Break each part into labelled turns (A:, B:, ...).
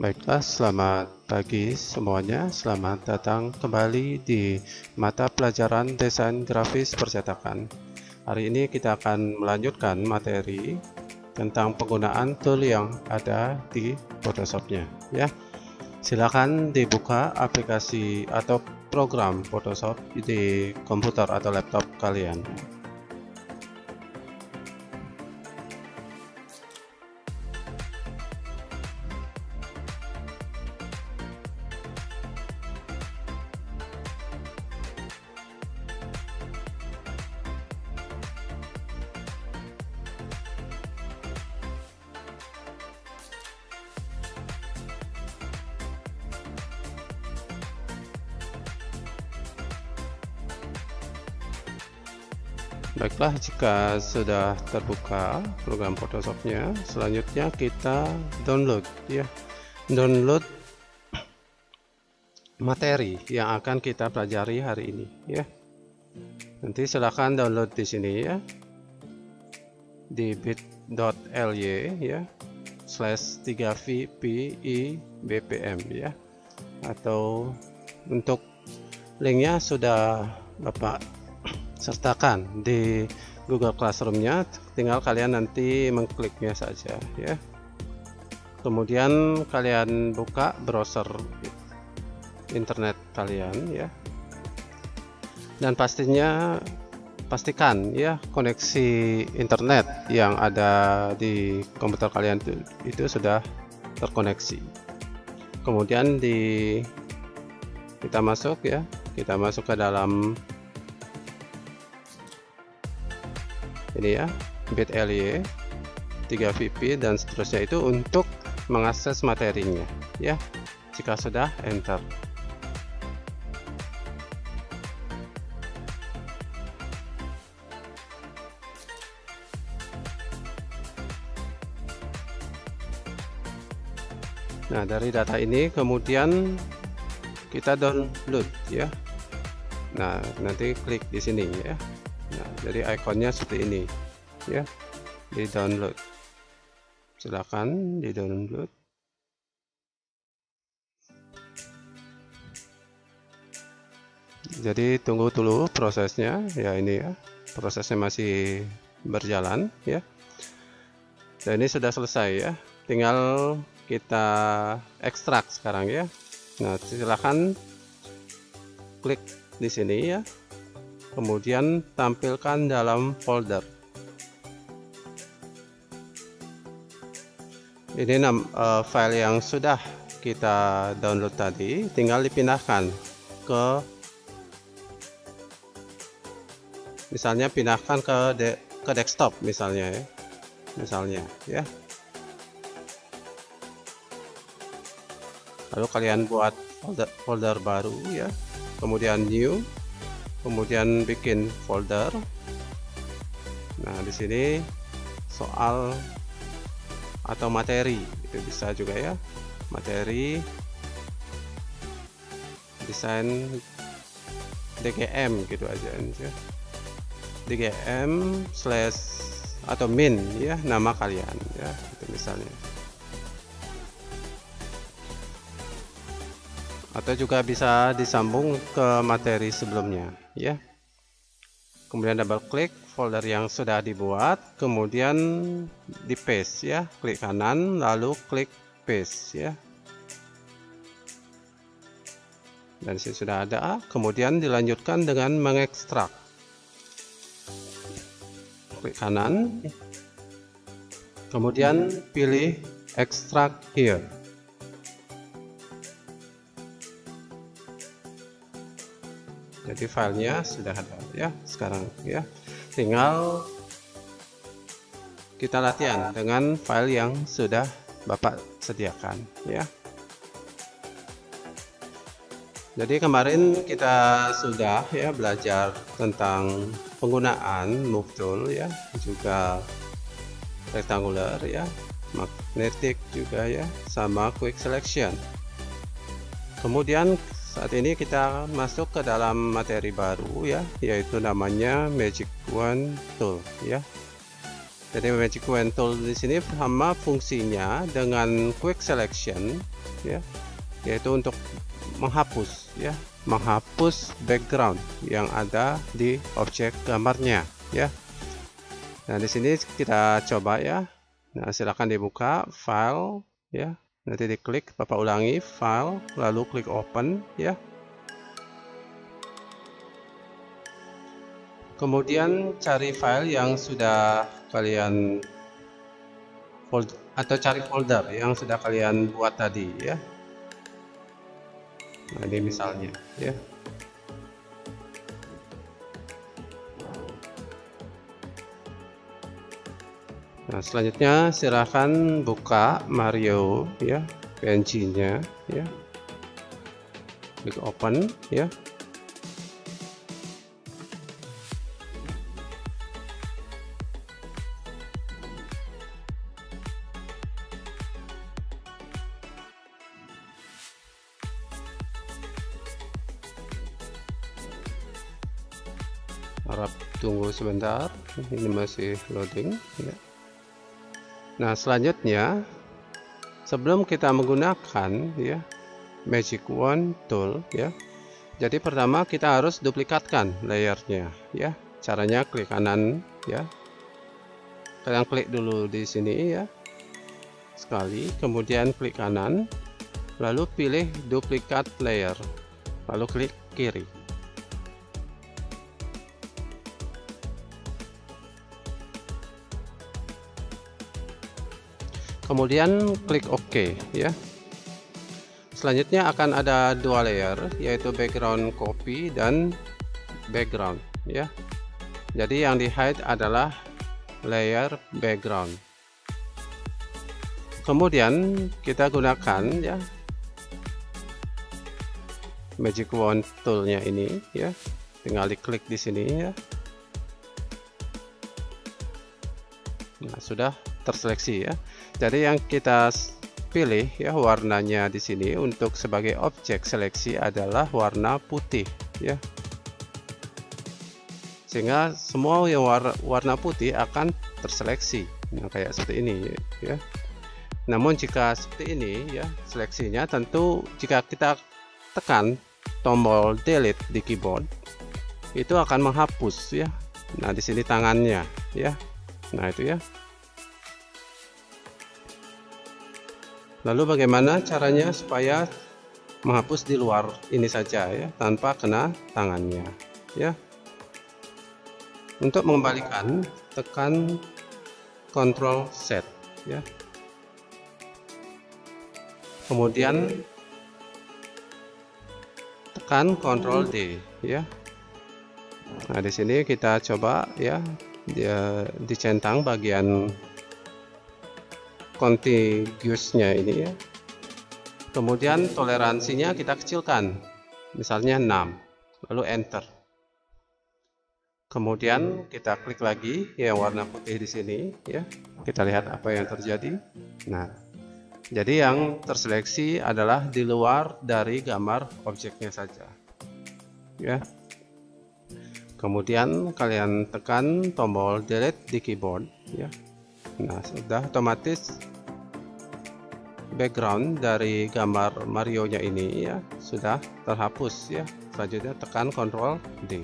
A: Baiklah, selamat pagi semuanya. Selamat datang kembali di mata pelajaran desain grafis percetakan. Hari ini kita akan melanjutkan materi tentang penggunaan tool yang ada di Photoshop-nya, ya. Silakan dibuka aplikasi atau program Photoshop di komputer atau laptop kalian. Baiklah, jika sudah terbuka program Photoshop-nya, selanjutnya kita download, ya. Download materi yang akan kita pelajari hari ini, ya. Nanti silahkan download di sini, ya, di bit.ly, ya, /3vpibpm, ya. Atau untuk linknya sudah Bapak sertakan di Google Classroom-nya, tinggal kalian nanti mengkliknya saja, ya. Kemudian kalian buka browser internet kalian, ya, dan pastikan ya koneksi internet yang ada di komputer kalian itu sudah terkoneksi. Kemudian kita masuk, ya, kita masuk ke dalam ini, ya, bit.ly 3vp dan seterusnya, itu untuk mengakses materinya, ya. Jika sudah, enter. Nah, dari data ini kemudian kita download, ya. Nah, nanti klik di sini, ya. Nah, jadi ikonnya seperti ini, ya, di download. Silakan di download. Jadi tunggu dulu prosesnya, ya. Ini, ya, prosesnya masih berjalan, ya. Dan ini sudah selesai, ya. Tinggal kita ekstrak sekarang, ya. Nah, silakan klik di sini, ya. Kemudian tampilkan dalam folder. Ini file yang sudah kita download tadi, tinggal dipindahkan ke, misalnya pindahkan ke desktop misalnya, ya. Lalu kalian buat folder baru, ya. Kemudian new, kemudian bikin folder. Nah, di sini soal atau materi itu bisa juga, ya, materi desain DGM gitu aja, ya. DGM / atau min, ya, nama kalian, ya, itu misalnya. Atau juga bisa disambung ke materi sebelumnya, ya. Kemudian double klik folder yang sudah dibuat, kemudian di paste, ya. Klik kanan lalu klik paste, ya. Dan di sini sudah ada. Kemudian dilanjutkan dengan mengekstrak. Klik kanan, kemudian pilih extract here. Jadi filenya sudah ada, ya, sekarang, ya. Tinggal kita latihan dengan file yang sudah Bapak sediakan, ya. Jadi kemarin kita sudah, ya, belajar tentang penggunaan move tool, ya, juga rectangular, ya, magnetic juga, ya, sama quick selection. Kemudian saat ini kita masuk ke dalam materi baru, ya, yaitu namanya Magic Wand Tool, ya. Jadi Magic Wand Tool di sini sama fungsinya dengan Quick Selection, ya, yaitu untuk menghapus, ya, menghapus background yang ada di objek gambarnya, ya. Nah, di sini kita coba ya. Nah, silakan dibuka file, ya. Nanti diklik, Bapak ulangi file, lalu klik open, ya. Kemudian cari file yang sudah kalian atau cari folder yang sudah kalian buat tadi, ya. Nah, ini misalnya, ya. Nah, selanjutnya silahkan buka Mario, ya, PNG-nya, ya. Klik open, ya. Harap tunggu sebentar, ini masih loading, ya. Nah, selanjutnya sebelum kita menggunakan, ya, Magic Wand Tool, ya, jadi pertama kita harus duplikatkan layernya, ya. Caranya klik kanan, ya, kalian klik dulu di sini, ya, sekali, kemudian klik kanan, lalu pilih duplikat layer, lalu klik kiri. Kemudian klik OK, ya. Selanjutnya akan ada dua layer, yaitu background copy dan background, ya. Jadi yang di hide adalah layer background. Kemudian kita gunakan, ya, Magic Wand Tool-nya ini, ya. Tinggal diklik di sini, ya. Nah, sudah terseleksi, ya. Jadi yang kita pilih, ya, warnanya di sini untuk sebagai objek seleksi adalah warna putih, ya. Sehingga semua yang warna putih akan terseleksi. Nah, kayak seperti ini, ya. Namun jika seperti ini, ya, seleksinya tentu jika kita tekan tombol delete di keyboard itu akan menghapus, ya. Nah, di sini tangannya, ya. Nah, itu, ya. Lalu bagaimana caranya supaya menghapus di luar ini saja, ya, tanpa kena tangannya, ya. Untuk mengembalikan, tekan Ctrl Z, ya. Kemudian tekan Ctrl D, ya. Nah, di sini kita coba, ya, dia dicentang bagian contiguousnya ini, ya. Kemudian toleransinya kita kecilkan, misalnya 6, lalu enter. Kemudian kita klik lagi yang warna putih di sini, ya. Kita lihat apa yang terjadi. Nah, jadi yang terseleksi adalah di luar dari gambar objeknya saja, ya. Kemudian kalian tekan tombol delete di keyboard, ya. Nah, sudah otomatis background dari gambar Mario-nya ini, ya, sudah terhapus, ya. Selanjutnya tekan Ctrl D.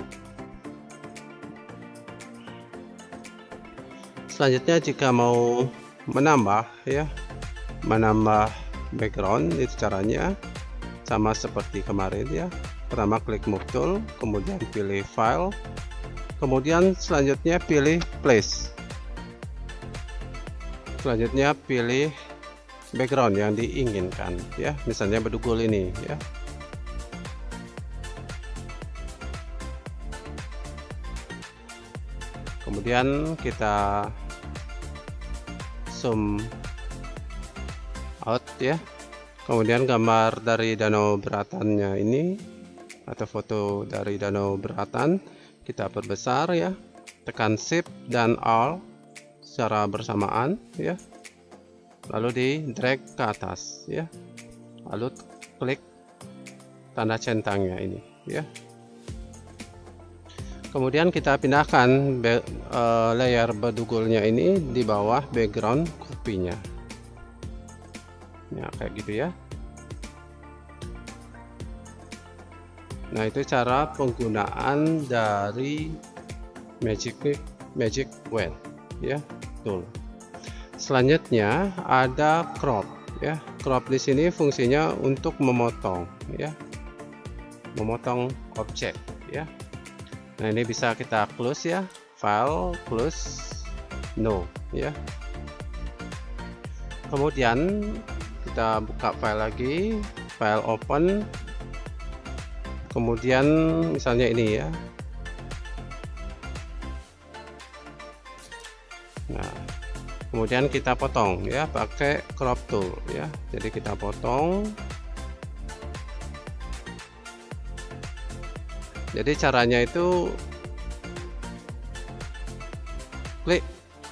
A: Selanjutnya jika mau menambah, ya, menambah background, itu caranya sama seperti kemarin, ya. Pertama klik Move Tool, kemudian pilih File, kemudian selanjutnya pilih Place. Selanjutnya pilih background yang diinginkan, ya, misalnya bedugul ini, ya. Kemudian kita zoom out, ya. Kemudian gambar dari danau beratannya ini atau foto dari danau beratan kita perbesar, ya. Tekan Shift dan Alt secara bersamaan, ya. Lalu di drag ke atas, ya. Lalu klik tanda centangnya ini, ya. Kemudian kita pindahkan layer berdugulnya ini di bawah background kopinya. Ya, kayak gitu ya. Nah, itu cara penggunaan dari Magic Wand ya, tool. Selanjutnya ada crop ya. Crop di sini fungsinya untuk memotong ya. Memotong objek ya. Nah, ini bisa kita close ya, file close no ya. Kemudian kita buka file lagi, file open, kemudian misalnya ini ya. Nah, kemudian kita potong ya pakai crop tool ya. Jadi kita potong. Jadi caranya itu klik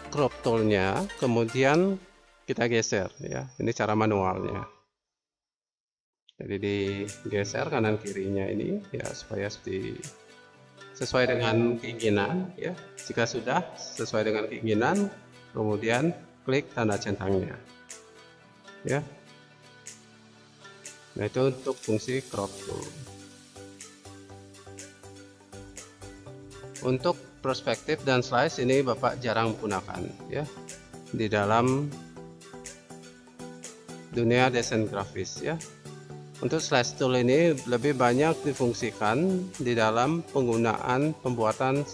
A: crop toolnya, kemudian kita geser ya. Ini cara manualnya. Jadi digeser kanan kirinya ini ya, supaya sesuai dengan keinginan ya. Jika sudah sesuai dengan keinginan, kemudian klik tanda centangnya ya. Nah, itu untuk fungsi crop tool. Untuk perspektif dan slice ini Bapak jarang menggunakan ya di dalam dunia desain grafis ya. Untuk slice tool ini lebih banyak difungsikan di dalam penggunaan pembuatan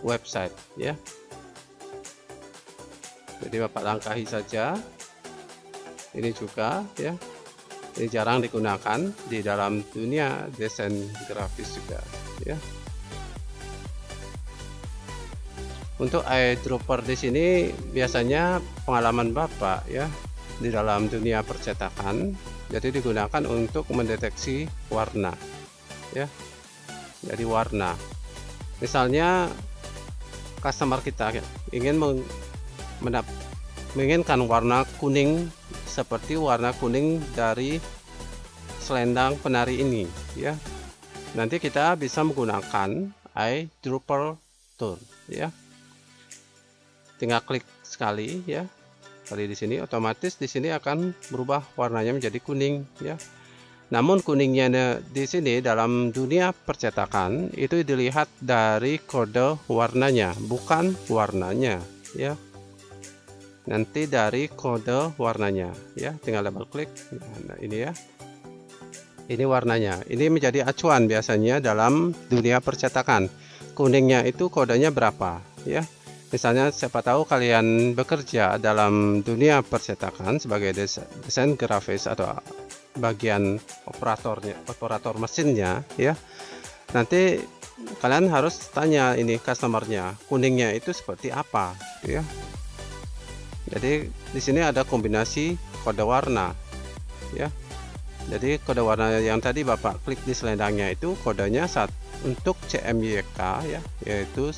A: website ya. Jadi Bapak langkahi saja. Ini juga ya. Ini jarang digunakan di dalam dunia desain grafis juga ya. Untuk eyedropper di sini biasanya pengalaman Bapak ya di dalam dunia percetakan, jadi digunakan untuk mendeteksi warna ya. Jadi warna, misalnya customer kita ingin menginginkan warna kuning seperti warna kuning dari selendang penari ini ya. Nanti kita bisa menggunakan eyedropper tool ya. Tinggal klik sekali ya, kali di sini, otomatis di sini akan berubah warnanya menjadi kuning ya. Namun kuningnya di sini dalam dunia percetakan itu dilihat dari kode warnanya, bukan warnanya ya. Nanti dari kode warnanya ya, tinggal double klik. Nah, ini ya. Ini warnanya. Ini menjadi acuan biasanya dalam dunia percetakan. Kuningnya itu kodenya berapa ya. Misalnya siapa tahu kalian bekerja dalam dunia percetakan sebagai desain grafis atau bagian operator mesinnya ya. Nanti kalian harus tanya ini customernya, kuningnya itu seperti apa ya. Jadi di sini ada kombinasi kode warna ya. Jadi kode warna yang tadi Bapak klik di selendangnya itu kodenya untuk CMYK ya, yaitu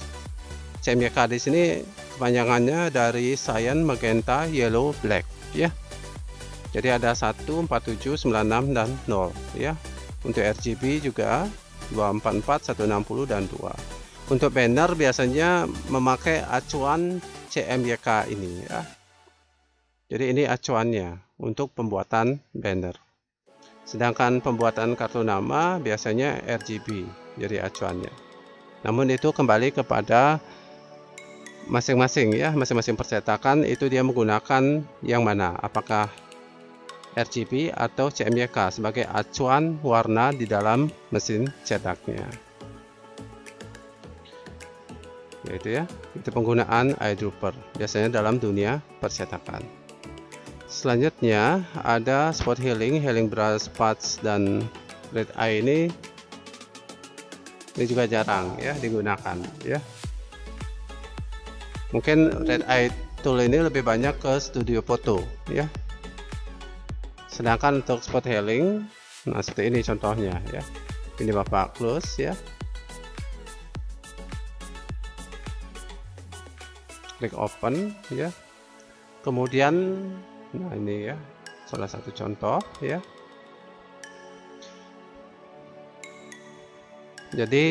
A: CMYK di sini kepanjangannya dari cyan, magenta, yellow, black ya. Jadi ada 1, 4, 7, 9, 6 dan 0 ya. Untuk RGB juga 244, 160 dan 2. Untuk banner biasanya memakai acuan CMYK ini ya. Jadi ini acuannya untuk pembuatan banner. Sedangkan pembuatan kartu nama biasanya RGB jadi acuannya. Namun itu kembali kepada masing-masing ya, masing-masing percetakan itu dia menggunakan yang mana, apakah RGB atau CMYK sebagai acuan warna di dalam mesin cetaknya. Yaitu ya, itu penggunaan eyedropper biasanya dalam dunia percetakan. Selanjutnya ada spot healing, healing brush pads dan red eye ini juga jarang ya digunakan ya. Mungkin red eye tool ini lebih banyak ke studio foto ya. Sedangkan untuk spot healing, nah seperti ini contohnya ya. Ini Bapak close ya. Klik open ya. Kemudian nah ini ya salah satu contoh ya. Jadi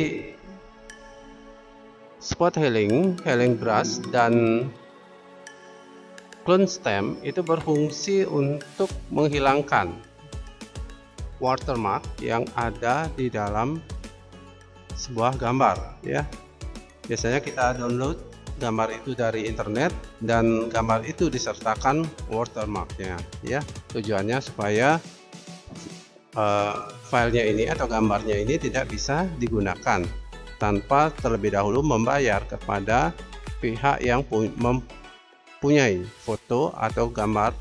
A: spot healing, healing brush, dan clone stamp itu berfungsi untuk menghilangkan watermark yang ada di dalam sebuah gambar ya. Biasanya kita download gambar itu dari internet dan gambar itu disertakan watermarknya ya. Tujuannya supaya filenya ini atau gambarnya ini tidak bisa digunakan tanpa terlebih dahulu membayar kepada pihak yang mempunyai foto atau gambar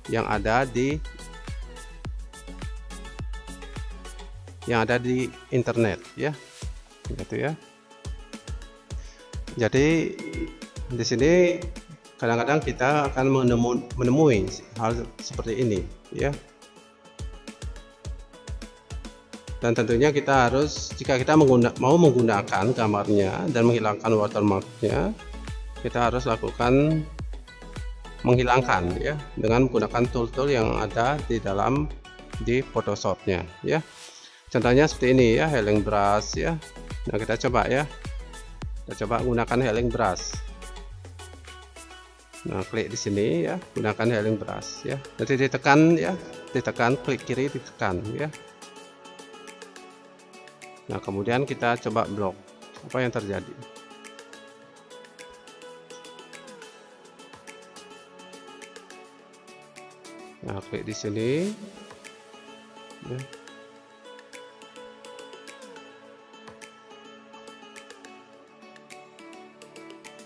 A: yang ada di internet ya, gitu ya. Jadi di sini kadang-kadang kita akan menemui hal seperti ini ya. Dan tentunya kita harus, jika kita mau menggunakan gambarnya dan menghilangkan watermarknya, kita harus lakukan menghilangkan ya dengan menggunakan tool-tool yang ada di Photoshopnya ya. Contohnya seperti ini ya, healing brush ya. Nah, kita coba ya. Kita coba gunakan healing brush. Nah, klik di sini ya, gunakan healing brush ya. Nanti ditekan ya, ditekan, klik kiri ditekan ya. Nah, kemudian kita coba blok. Apa yang terjadi? Nah, klik di sini ya.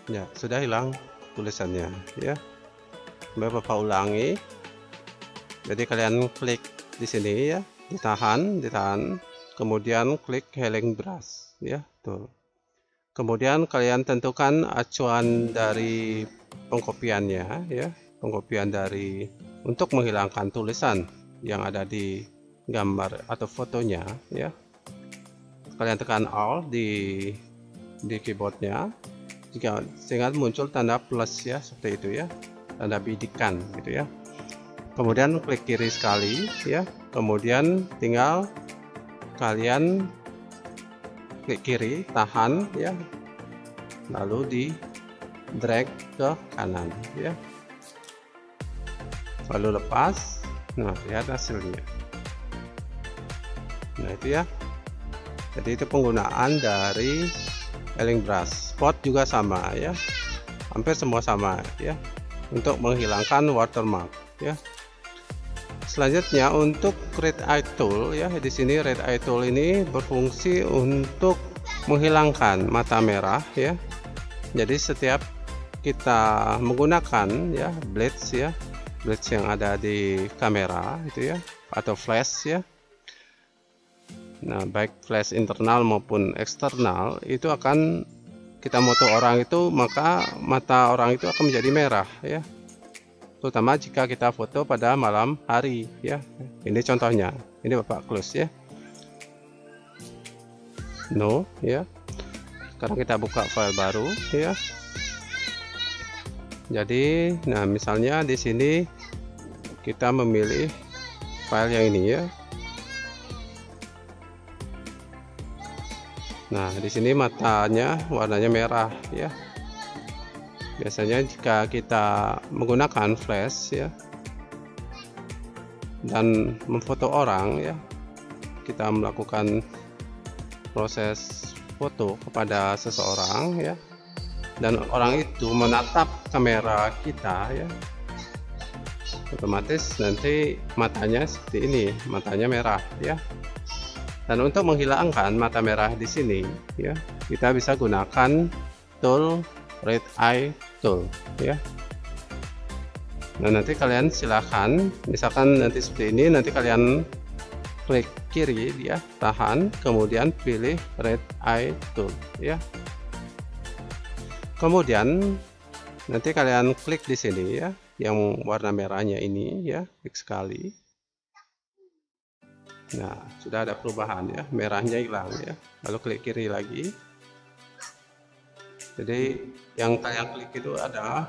A: Ya, sudah hilang tulisannya ya. Bapak ulangi. Jadi kalian klik di sini ya, ditahan, kemudian klik healing brush ya, tuh. Kemudian kalian tentukan acuan dari pengkopiannya ya, pengkopian dari untuk menghilangkan tulisan yang ada di gambar atau fotonya ya. Kalian tekan Alt di keyboardnya sehingga muncul tanda plus ya, seperti itu ya, tanda bidikan gitu ya. Kemudian klik kiri sekali ya, kemudian tinggal kalian klik kiri, tahan ya, lalu di drag ke kanan ya, lalu lepas. Nah, lihat hasilnya. Nah, itu ya. Jadi itu penggunaan dari healing brush. Spot juga sama ya, hampir semua sama ya, untuk menghilangkan watermark ya. Selanjutnya untuk red eye tool ya, di sini red eye tool ini berfungsi untuk menghilangkan mata merah ya. Jadi setiap kita menggunakan ya blades yang ada di kamera itu ya, atau flash ya. Nah, baik flash internal maupun eksternal itu akan kita moto orang itu, maka mata orang itu akan menjadi merah ya. Terutama jika kita foto pada malam hari ya. Ini contohnya. Ini Bapak close ya. No ya. Sekarang kita buka file baru ya. Jadi, nah misalnya di sini kita memilih file yang ini ya. Nah, di sini matanya warnanya merah ya. Biasanya jika kita menggunakan flash ya dan memfoto orang ya, kita melakukan proses foto kepada seseorang ya, dan orang itu menatap kamera kita ya, otomatis nanti matanya seperti ini, matanya merah ya. Dan untuk menghilangkan mata merah di sini ya, kita bisa gunakan tool red eye tool ya. Nah, nanti kalian silahkan, misalkan nanti seperti ini, nanti kalian klik kiri ya, tahan, kemudian pilih red eye tool ya. Kemudian nanti kalian klik di sini ya, yang warna merahnya ini ya, klik sekali. Nah, sudah ada perubahan ya, merahnya hilang ya. Lalu klik kiri lagi. Jadi yang kalian klik itu adalah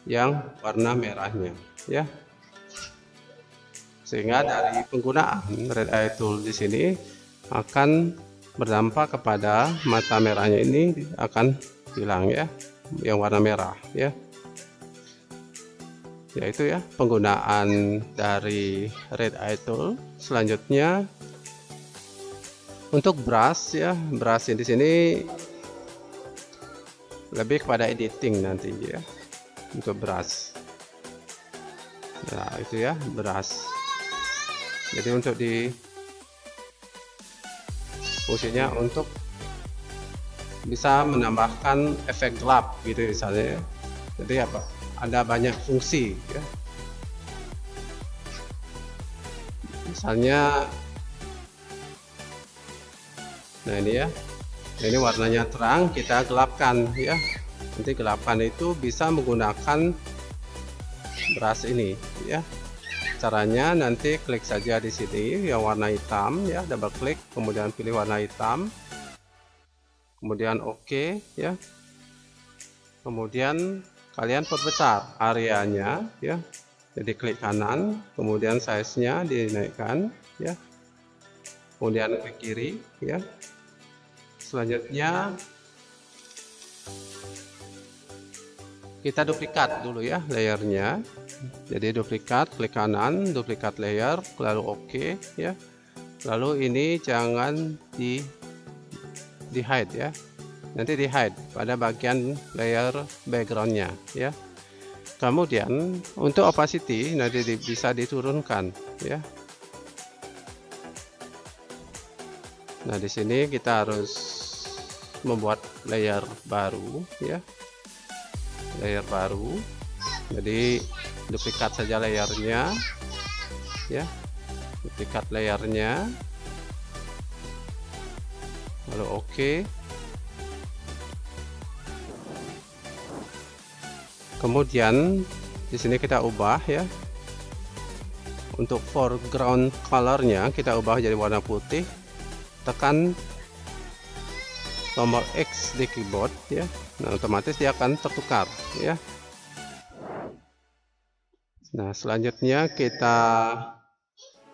A: yang warna merahnya ya. Sehingga dari penggunaan red eye tool di sini akan berdampak kepada mata merahnya ini akan hilang ya, yang warna merah ya. Yaitu ya penggunaan dari red eye tool. Selanjutnya untuk brush ya, brush di sini lebih kepada editing nanti ya, untuk brush. Nah itu ya brush. Jadi untuk di fungsinya untuk bisa menambahkan efek gelap gitu misalnya. Jadi apa? Ada banyak fungsi ya. Misalnya, nah ini ya. Nah, ini warnanya terang, kita gelapkan ya. Nanti gelapkan itu bisa menggunakan brush ini ya. Caranya nanti klik saja di sini yang warna hitam ya, double klik, kemudian pilih warna hitam, kemudian OK ya. Kemudian kalian perbesar areanya ya. Jadi klik kanan, kemudian size-nya dinaikkan ya. Kemudian klik kiri ya. Selanjutnya kita duplikat dulu ya layernya. Jadi duplikat, klik kanan, duplikat layer, lalu OK ya. Lalu ini jangan di hide ya. Nanti di hide pada bagian layer backgroundnya ya. Kemudian untuk opacity nanti bisa diturunkan ya. Nah di sini kita harus membuat layer baru ya, layer baru. Jadi duplikat saja layernya ya, duplikat layernya, lalu OK. Kemudian di sini kita ubah ya, untuk foreground colornya kita ubah jadi warna putih. Tekan tombol X di keyboard ya. Nah otomatis dia akan tertukar ya. Nah selanjutnya kita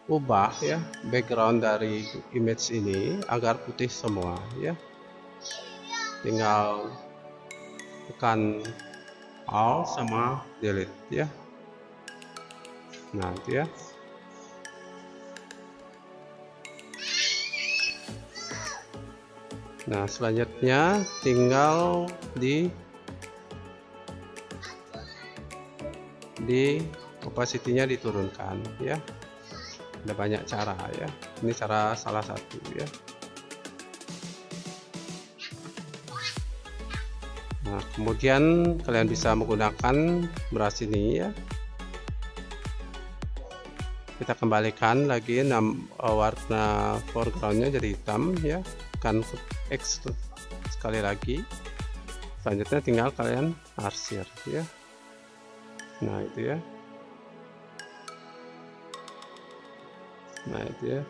A: ubah ya background dari image ini agar putih semua ya. Tinggal tekan Alt sama delete ya. Nah itu ya. Nah selanjutnya tinggal di opacity-nya diturunkan ya. Ada banyak cara ya, ini cara salah satu ya. Nah kemudian kalian bisa menggunakan brush ini ya. Kita kembalikan lagi warna foregroundnya jadi hitam ya. Tekan X sekali lagi. Selanjutnya tinggal kalian arsir ya. Nah itu ya. Nah itu ya.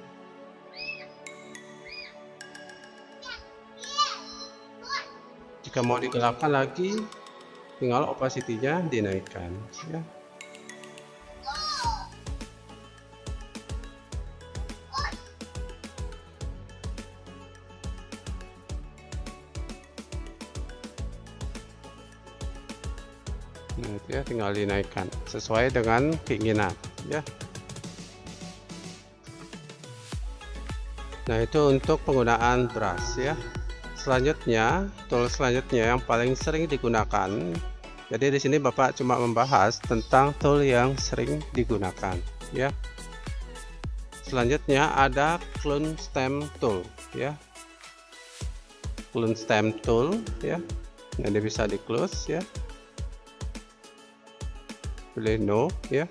A: Jika mau digelapkan lagi, tinggal opacity-nya dinaikkan ya. Nah itu ya, tinggal dinaikkan sesuai dengan keinginan ya. Nah itu untuk penggunaan brush ya. Selanjutnya, tool selanjutnya yang paling sering digunakan. Jadi di sini Bapak cuma membahas tentang tool yang sering digunakan ya. Selanjutnya ada clone stem tool ya. Clone stem tool ya. Nanti bisa di close ya. Pilih no ya.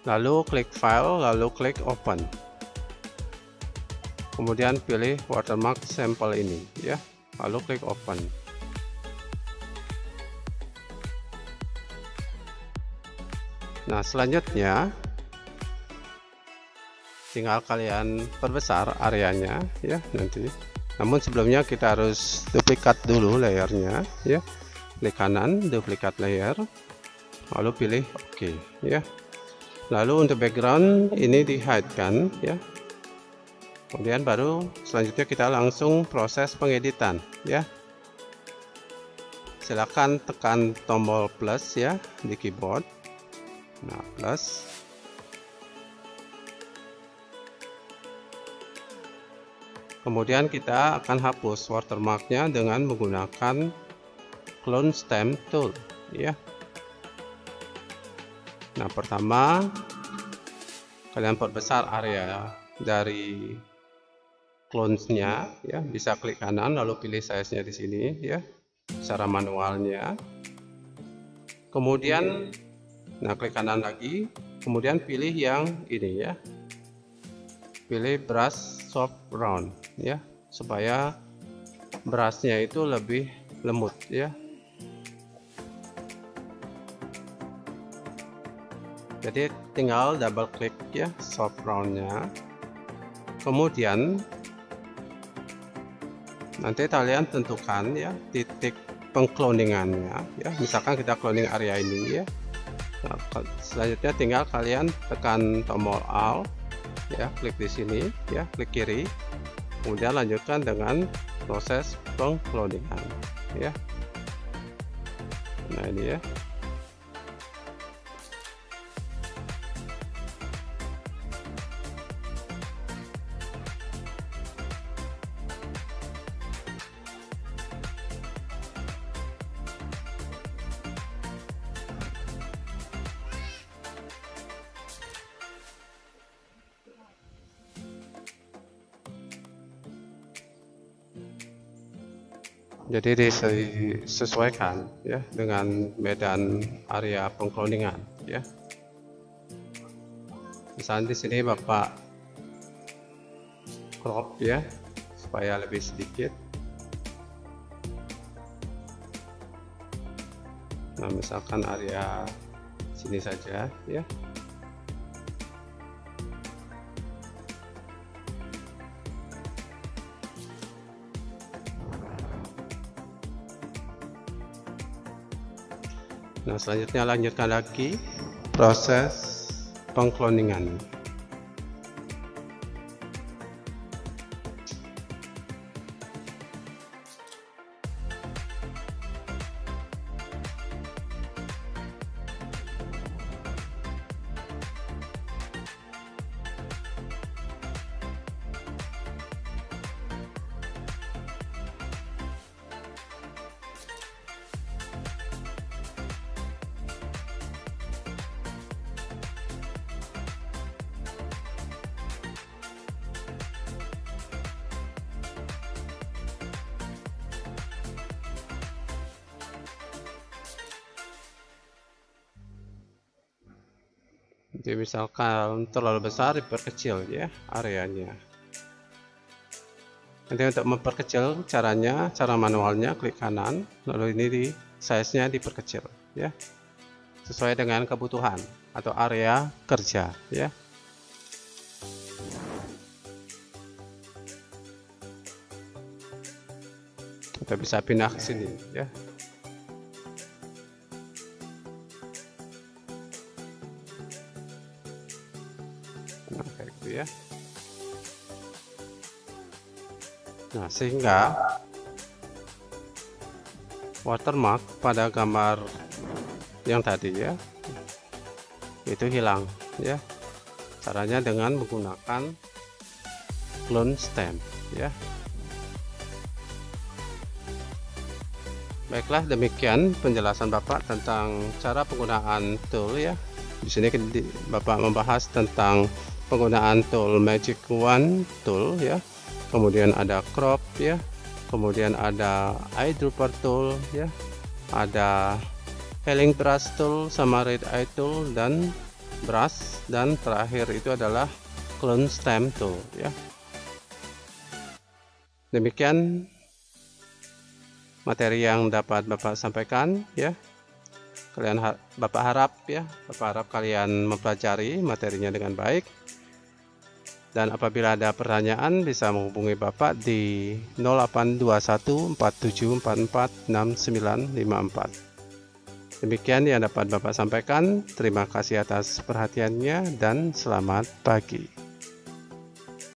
A: Lalu klik file, lalu klik open. Kemudian pilih watermark sampel ini ya. Lalu klik open. Nah selanjutnya tinggal kalian perbesar areanya ya nanti. Namun sebelumnya kita harus duplikat dulu layernya ya. Klik kanan, duplikat layer, lalu pilih OK ya. Lalu untuk background ini di hide kan ya. Kemudian baru selanjutnya kita langsung proses pengeditan ya. Silakan tekan tombol plus ya di keyboard. Nah, plus. Kemudian kita akan hapus watermarknya dengan menggunakan clone stamp tool ya. Nah, pertama kalian perbesar area dari clones-nya ya, bisa klik kanan lalu pilih size-nya di sini ya, secara manualnya. Kemudian klik kanan lagi, kemudian pilih yang ini ya. Pilih brush soft round ya, supaya brushnya itu lebih lembut ya. Jadi tinggal double klik ya soft roundnya. Kemudian nanti kalian tentukan ya titik pengcloningannya ya. Misalkan kita cloning area ini ya. Nah, selanjutnya tinggal kalian tekan tombol Alt ya, klik di sini ya, klik kiri. Kemudian lanjutkan dengan proses pengcloningan ya. Nah, ini ya. Jadi disesuaikan ya dengan medan area pengcloningan ya. Misalnya di sini Bapak crop ya supaya lebih sedikit. Nah, misalkan area sini saja ya. Nah, selanjutnya lanjutkan lagi proses pengcloningan. Jadi misalkan terlalu besar, diperkecil ya areanya. Nanti untuk memperkecil caranya, cara manualnya klik kanan, lalu ini di size-nya diperkecil ya, sesuai dengan kebutuhan atau area kerja ya. Kita bisa pindah ke sini ya. Nah, kayak gitu ya. Nah, sehingga watermark pada gambar yang tadi ya itu hilang ya. Caranya dengan menggunakan clone stamp ya. Baiklah, demikian penjelasan Bapak tentang cara penggunaan tool ya. Di sini Bapak membahas tentang penggunaan tool Magic Wand tool ya. Kemudian ada crop ya. Kemudian ada eyedropper tool ya. Ada healing brush tool sama red eye tool dan brush, dan terakhir itu adalah clone stamp tool ya. Demikian materi yang dapat Bapak sampaikan ya. Bapak harap kalian mempelajari materinya dengan baik. Dan apabila ada pertanyaan bisa menghubungi Bapak di 082147446954. Demikian yang dapat Bapak sampaikan. Terima kasih atas perhatiannya dan selamat pagi.